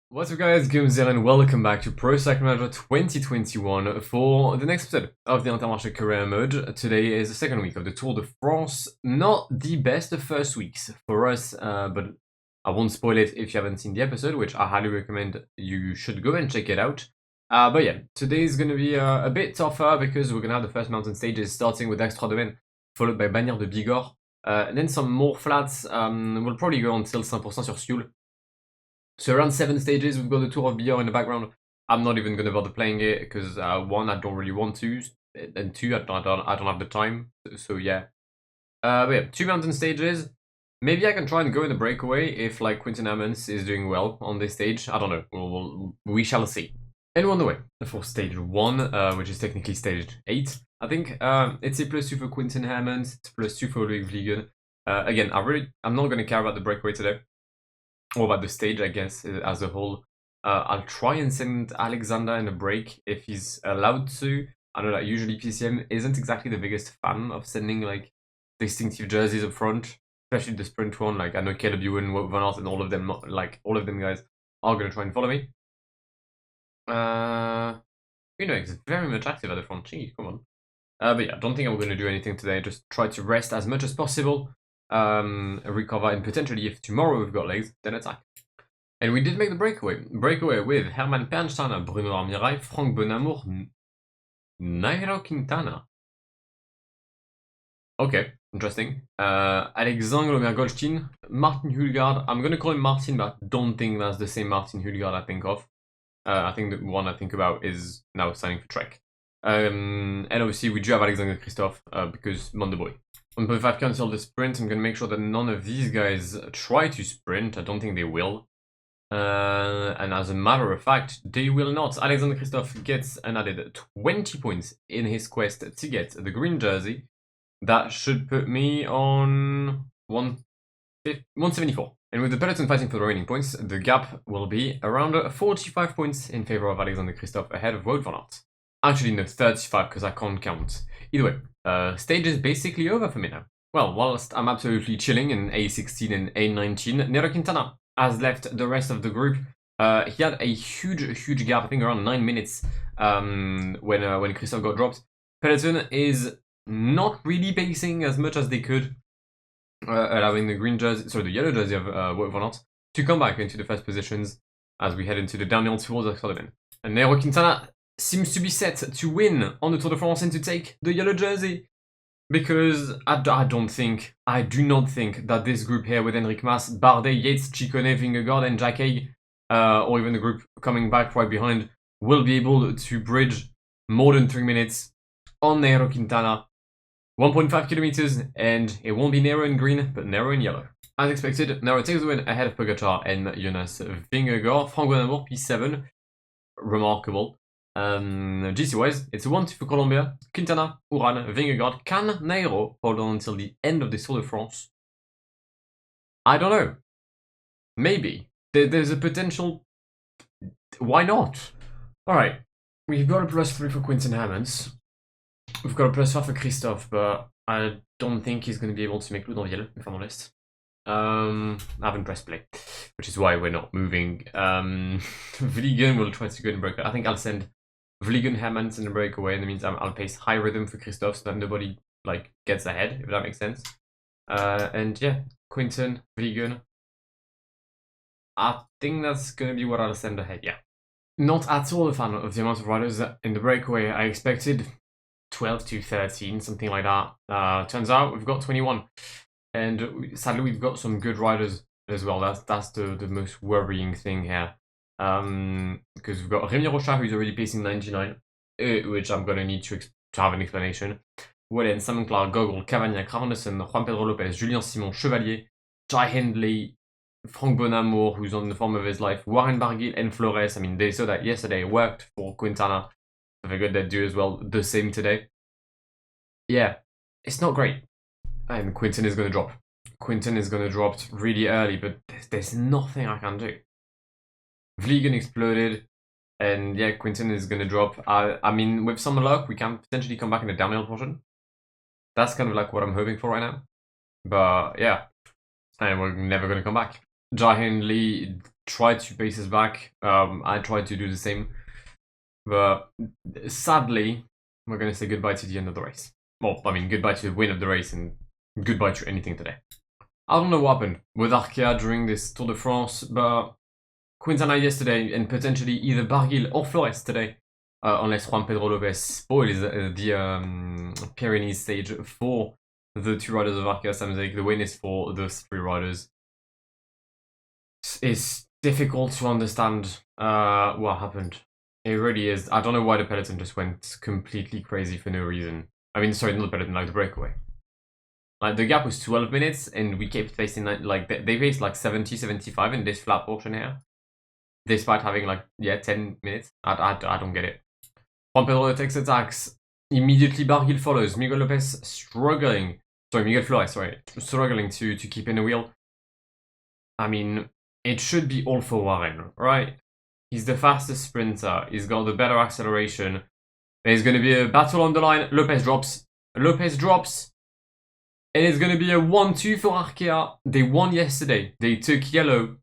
What's up guys, Guillaume here and welcome back to Pro Cycle Manager 2021 for the next episode of the Intermarché career mode. Today is the second week of the Tour de France. Not the best of first weeks for us, but I won't spoil it if you haven't seen the episode, which I highly recommend you should go and check it out. But yeah, today is going to be a bit tougher because we're going to have the first mountain stages starting with Extra Domaine, followed by Bannière de Bigorre, and then some more flats. We'll probably go until 5% sur Sioule. So around 7 stages, we've got the Tour of Bigorre in the background. I'm not even going to bother playing it because one, I don't really want to, and two, I don't have the time. So yeah. But yeah, 2 mountain stages. Maybe I can try and go in the breakaway if like Quinten Hermans is doing well on this stage. I don't know. We shall see. And we're on the way for stage 1, which is technically stage 8. I think it's a +2 for Quinten Hermans, it's +2 for Loic Vliegen. Again, I'm not going to care about the breakaway today. Or about the stage, I guess, as a whole. I'll try and send Alexander in a break if he's allowed to. I know that usually PCM isn't exactly the biggest fan of sending like distinctive jerseys up front, especially the sprint one. Like I know Caleb Ewan, Wout van Aert, and all of them, guys are gonna try and follow me. It's very much active at the front. Gee, come on. But yeah, I don't think I'm gonna do anything today. Just try to rest as much as possible. Recover, and potentially if tomorrow we've got legs, then attack. And we did make the breakaway with Herman Pernsteiner, Bruno Armirail, Franck Bonamour, Nairo Quintana. Okay, interesting. Alexandre Lomer-Goldstein, Martin Hulgaard. I'm gonna call him Martin, but I don't think that's the same Martin Hulgaard I think of. I think the one I think about is now signing for Trek. And obviously we do have Alexander Christophe because Mondeboy. 1.5k until the sprint. I'm gonna make sure that none of these guys try to sprint. I don't think they will. And as a matter of fact, they will not. Alexander Christophe gets an added 20 points in his quest to get the green jersey. That should put me on 174. And with the peloton fighting for the remaining points, the gap will be around 45 points in favor of Alexander Christophe ahead of Wout van Aert. Actually, no, 35 because I can't count. Either way, stage is basically over for me now. Well, whilst I'm absolutely chilling in A16 and A19, Nairo Quintana has left the rest of the group. He had a huge gap, I think around 9 minutes when Christophe got dropped. Peloton is not really pacing as much as they could, allowing the the yellow jersey of Wout van Aert to come back into the first positions as we head into the downhill towards Extra-Domaine. And Nairo Quintana seems to be set to win on the Tour de France and to take the yellow jersey. Because I do not think that this group here with Enric Mas, Bardet, Yates, Ciccone, Vingegaard and Jacquet, or even the group coming back right behind, will be able to bridge more than 3 minutes on Nairo Quintana. 1.5 kilometers, and it won't be Nairo in green, but Nairo in yellow. As expected, Nairo takes the win ahead of Pogacar and Jonas Vingegaard. Franck Bonamour, P7. Remarkable. GC-wise, it's a 1-2 for Colombia. Quintana, Uran, Vingegaard. Can Nairo hold on until the end of the Tour de France? I don't know. Maybe. There's a potential. Why not? Alright. We've got a +3 for Quinten Hermans. We've got a +5 for Christophe, but I don't think he's going to be able to make Loudanville, if I'm honest. I haven't pressed play, which is why we're not moving. Vliegen will try to go in break. I think I'll send Vliegen Hermans in the breakaway. In the meantime, I'll pace high rhythm for Christophe so that nobody like gets ahead, if that makes sense. And yeah, Quinten, Vliegen. I think that's gonna be what I'll send ahead. Yeah, not at all a fan of the amount of riders in the breakaway. I expected 12 to 13, something like that. Turns out we've got 21. And sadly, we've got some good riders as well. That's the most worrying thing here. Because we've got Rémi Rocha, who's already pacing 99, which I'm going to need to have an explanation. Wellen, Simon Clark, Gogol, Cavagnac, Ravanesen, Juan Pedro Lopez, Julien Simon, Chevalier, Jai Hindley, Franck Bonamour, who's on the form of his life, Warren Barguil, and Flores. I mean, they saw that yesterday worked for Quintana. I figured they'd do as well the same today. Yeah, it's not great. And Quinten is going to drop. Quinten is going to drop really early, but there's nothing I can do. Vliegen exploded, and yeah, Quinten is going to drop. I mean, with some luck, we can potentially come back in the downhill portion. That's kind of like what I'm hoping for right now. But yeah, and we're never going to come back. Jai Hindley tried to pace us back. I tried to do the same. But sadly, we're going to say goodbye to the end of the race. Well, I mean, goodbye to the win of the race and goodbye to anything today. I don't know what happened with Arkea during this Tour de France, but Quintana yesterday and potentially either Barguil or Flores today, unless Juan Pedro Lopez spoils the Pyrenees stage for the 2 riders of Arkea Samsic. The win is for those 3 riders. It's difficult to understand what happened. It really is. I don't know why the peloton just went completely crazy for no reason. I mean, sorry, not the peloton, like the breakaway. Like, the gap was 12 minutes, and we kept facing, like, they faced, like, 70, 75 in this flat portion here. Despite having, like, yeah, 10 minutes. I don't get it. Juan Pedro takes attacks. Immediately, Barguil follows. Miguel Lopez struggling. Sorry, Miguel Flores, sorry. Struggling to keep in the wheel. I mean, it should be all for Warren, right? He's the fastest sprinter. He's got the better acceleration. There's going to be a battle on the line. Lopez drops. Lopez drops. And it's going to be a 1-2 for Arkea. They won yesterday. They took yellow.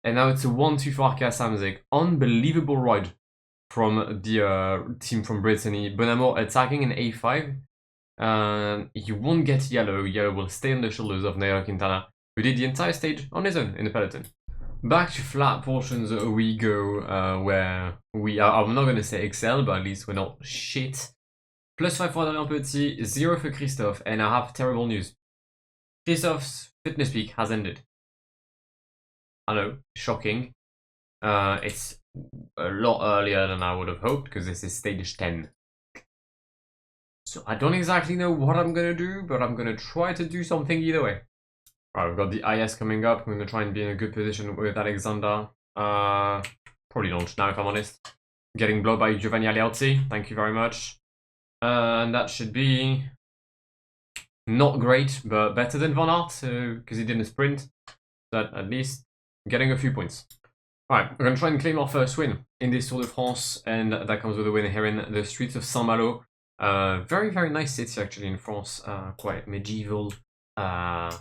And now it's a 1-2 for Arkea Samsic. Unbelievable ride from the team from Brittany. Bonamor attacking in A5. He won't get yellow. Yellow will stay on the shoulders of Nairo Quintana, who did the entire stage on his own in the peloton. Back to flat portions we go, where we are, I'm not going to say excel, but at least we're not shit. +5 for Adrien Petit, 0 for Christophe, and I have terrible news. Christophe's fitness peak has ended. I know, shocking. It's a lot earlier than I would have hoped, because this is stage 10. So I don't exactly know what I'm going to do, but I'm going to try to do something either way. Alright, we've got the IS coming up. I'm going to try and be in a good position with Alexander. Probably launch now, if I'm honest. Getting blown by Giovanni Alialti. Thank you very much. And that should be not great, but better than Van Aert, because he didn't sprint. But at least getting a few points. Alright, we're going to try and claim our first win in this Tour de France, and that comes with a win here in the streets of Saint-Malo. Very, very nice city, actually, in France. Quite medieval.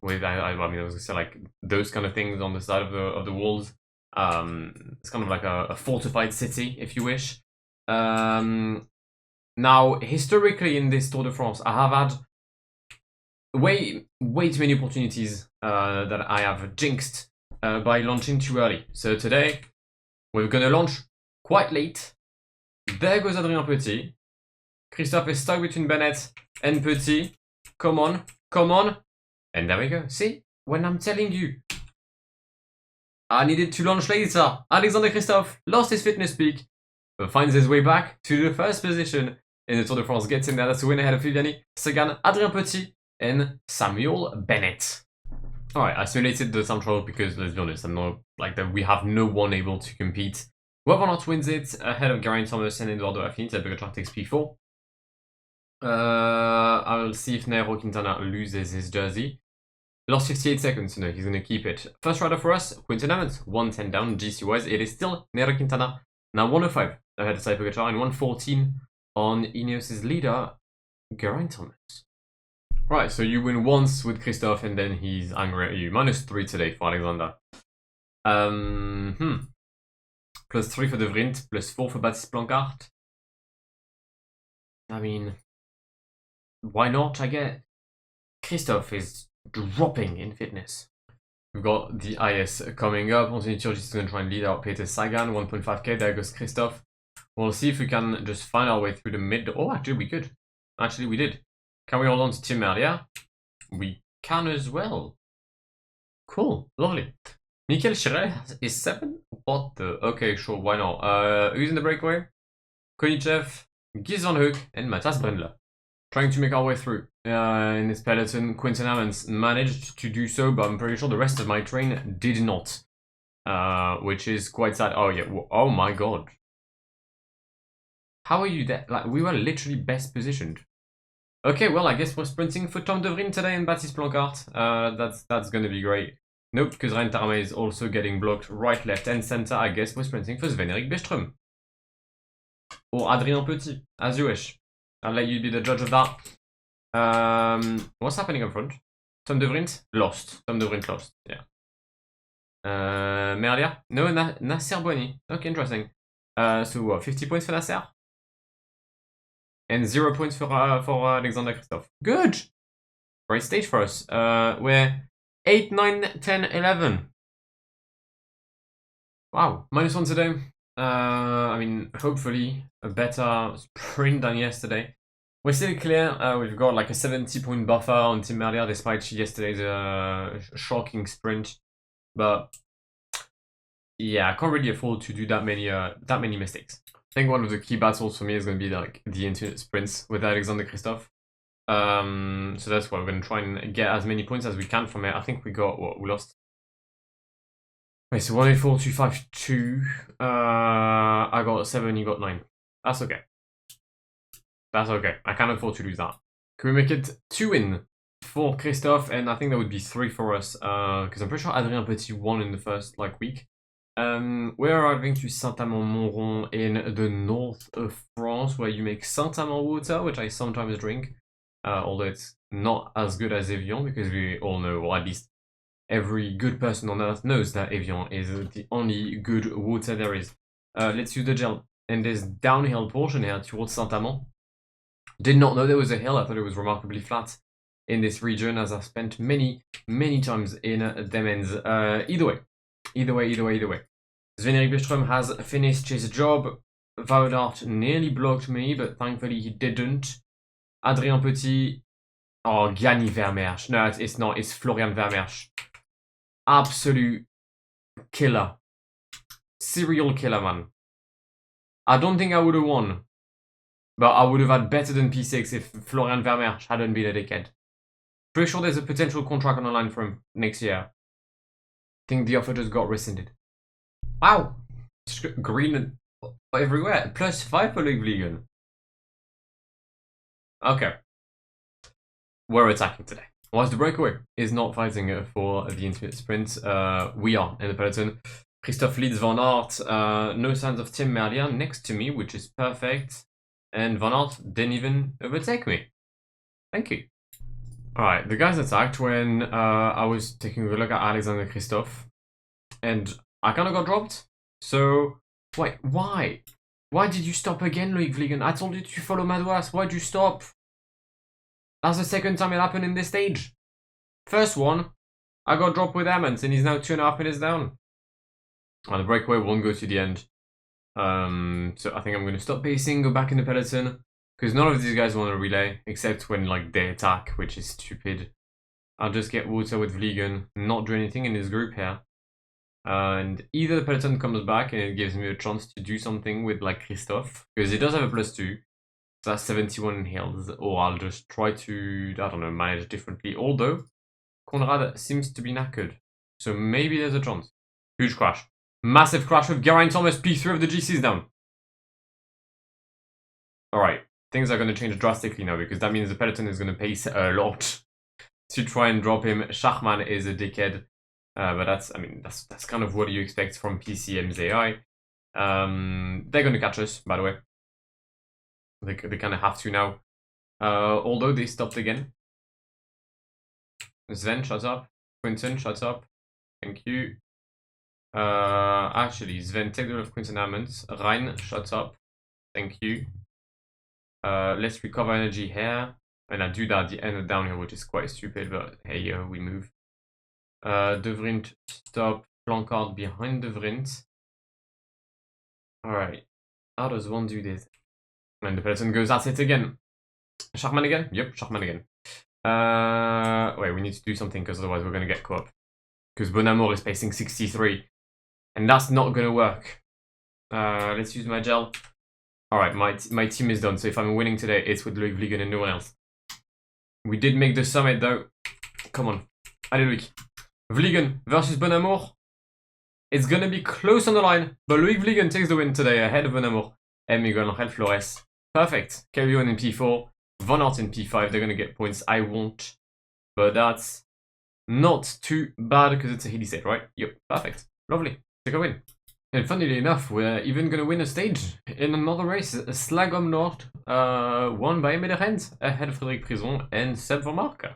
With I mean, I was gonna say, like, those kind of things on the side of the walls. It's kind of like a fortified city, if you wish. Now, historically in this Tour de France, I have had way too many opportunities that I have jinxed by launching too early. So today, we're gonna launch quite late. There goes Adrien Petit. Christophe is stuck between Bennett and Petit. Come on, come on. And there we go. See? When I'm telling you, I needed to launch later. Alexander Christophe lost his fitness peak, but finds his way back to the first position in the Tour de France. Gets in there. That's a win ahead of Viviani, Sagan, Adrien Petit, and Samuel Bennett. Alright, I simulated the time trial because, let's be honest, I'm not like that. We have no one able to compete. Whoever not wins it ahead of Geraint Thomas and Eduardo Affinita, because track takes P4. I'll see if Nairo Quintana loses his jersey. Lost 58 seconds, no, he's going to keep it. First rider for us, Quinten Evans, 110 down, GC-wise. It is still Nairo Quintana, now 105 ahead of Tadej Pogačar, and 114 on Ineos' leader, Geraint Thomas. Right, so you win once with Christophe, and then he's angry at you. -3 today for Alexander. +3 for De Vriend, +4 for Baptiste Blancart. I mean, why not? I get Christophe is dropping in fitness. We've got the IS coming up. Anthony Turgis is going to try and lead out Peter Sagan, 1.5k. There goes Christophe. We'll see if we can just find our way through the mid. Oh, actually, we could. Actually, we did. Can we hold on to Tim Merlier? We can as well. Cool. Lovely. Michael Schreier is 7? What the? Okay, sure. Why not? Who's in the breakaway? Konichev, Gies van Hoek, and Matthias Brendler. Trying to make our way through in this peloton. Quinten Evans managed to do so, but I'm pretty sure the rest of my train did not. Which is quite sad. Oh, yeah. Oh, my God. How are you there? Like, we were literally best positioned. Okay, well, I guess we're sprinting for Tom De Vriend today and Baptiste Blancart. That's going to be great. Nope, because Rein Tarame is also getting blocked right, left, and center. I guess we're sprinting for Sven-Erik Beström. Or Adrien Petit, as you wish. I'll let you be the judge of that. What's happening up front? Tom De Vriend lost. Tom De Vriend lost. Yeah. Merlia? No, Nasser Bouani. Okay, interesting. So what, 50 points for Nasser? And 0 points for Alexander Christophe. Good! Great stage for us. We're 8, 9, 10, 11. Wow, -1 today. I mean, hopefully a better sprint than yesterday. We're still clear. We've got like a 70-point buffer on Team Merlia despite yesterday's shocking sprint. But yeah, I can't really afford to do that many mistakes. I think one of the key battles for me is going to be like the infinite sprints with Alexander Christophe. So that's why we're going to try and get as many points as we can from it. I think we got, what, we lost? Wait, so 184, 252. I got 7, you got 9. That's okay. That's okay. I can't afford to lose that. Can we make it 2 in for Christophe? And I think that would be 3 for us. Because I'm pretty sure Adrien Petit won in the first week. We're arriving to Saint-Amand-Montrond in the north of France, where you make Saint-Amand water, which I sometimes drink. Although it's not as good as Evian, because we all know, or at least every good person on earth knows that Evian is the only good water there is. Let's use the gel. And there's downhill portion here towards Saint-Amand. Did not know there was a hill. I thought it was remarkably flat in this region, as I've spent many times in Demens. Either way. Sven-Erik Bistrom has finished his job. Woudart nearly blocked me, but thankfully he didn't. Adrien Petit. Oh, Gianni Vermeersch. No, it's not. It's Florian Vermeersch. Absolute killer. Serial killer, man. I don't think I would have won. But I would have had better than P6 if Florian Vermeersch hadn't been a dickhead. Pretty sure there's a potential contract on the line for him next year. I think the offer just got rescinded. Wow! Green everywhere. +5 for League Vliegen. Okay. We're attacking today. Whilst the Breakaway is not fighting for the infinite sprint, we are in the peloton. Christophe leads Van Aert. No signs of Tim Merlia next to me, which is perfect. And Van Aert didn't even overtake me. Thank you. Alright, the guys attacked when I was taking a look at Alexander Christophe. And I kind of got dropped. So, wait, why? Why did you stop again, Loic Vliegen? I told you to follow Madouas. Why'd you stop? That's the second time it happened in this stage. First one, I got dropped with Emmons, and he's now 2.5 minutes down. And the Breakaway won't go to the end. So I think I'm going to stop pacing, go back in the peloton, because none of these guys want to relay, except when they attack, which is stupid. I'll just get water with Vliegen, not do anything in this group here. And either the peloton comes back and it gives me a chance to do something with Christophe, because he does have a +2, so that's 71 in hills, or I'll just try to, I don't know, manage differently, although Conrad seems to be knackered, so maybe there's a chance. Huge crash. Massive crash with Geraint Thomas, P3 of the GC's down. Alright, things are going to change drastically now, because that means the peloton is going to pace a lot to try and drop him. Schachmann is a dickhead. But that's kind of what you expect from PCM's AI. They're going to catch us, by the way. They kind of have to now. Although they stopped again. Sven, shut up. Quinton, shut up. Thank you. Actually, Sven, take the role of Quinton Hammonds. Ryan, shut up. Thank you. Let's recover energy here. And I do that at the end of downhill, which is quite stupid, but hey, we move. De Vriend, stop. Blancard behind De Vriend. Alright. How does one do this? And the peloton goes at it again. Schachmann again? Yep, Schachmann again. Wait, we need to do something, because otherwise we're going to get caught up. Because Bonamour is pacing 63. And that's not going to work. Let's use my gel. Alright, my team is done. So if I'm winning today, it's with Loic Vliegen and no one else. We did make the summit, though. Come on. Allez, Loic. Vliegen versus Bonamour. It's gonna be close on the line, but Loic Vliegen takes the win today ahead of Bonamour and Miguel Angel Flores. Perfect. Carrion in P4, Van Aert in P5. They're gonna get points. I won't, but that's not too bad because it's a hilly set, right? Yep, perfect. Lovely. Take a win. And funnily enough, we're even gonna win a stage in another race. Slagom Nord, won by Emile Renz ahead of Frédéric Prison and Seb Van Marke.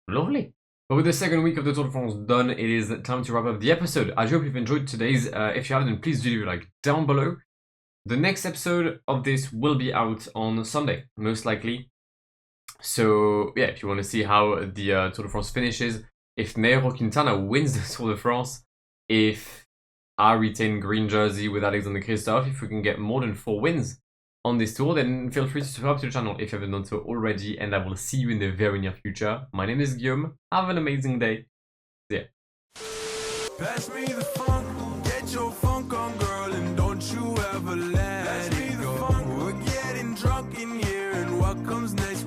Lovely. But with the second week of the Tour de France done, it is time to wrap up the episode. I hope you've enjoyed today's. If you haven't, please do leave a like down below. The next episode of this will be out on Sunday, most likely. So yeah, if you want to see how the Tour de France finishes, if Nairo Quintana wins the Tour de France, if I retain green jersey with Alexander Kristoff, if we can get more than 4 wins on this tour, then feel free to subscribe to the channel if you haven't done so already, and I will see you in the very near future. My name is Guillaume. Have an amazing day. See ya. Pass me the funk, get your funk on, girl, and don't you ever let it go. We're getting drunk in here, and what comes next?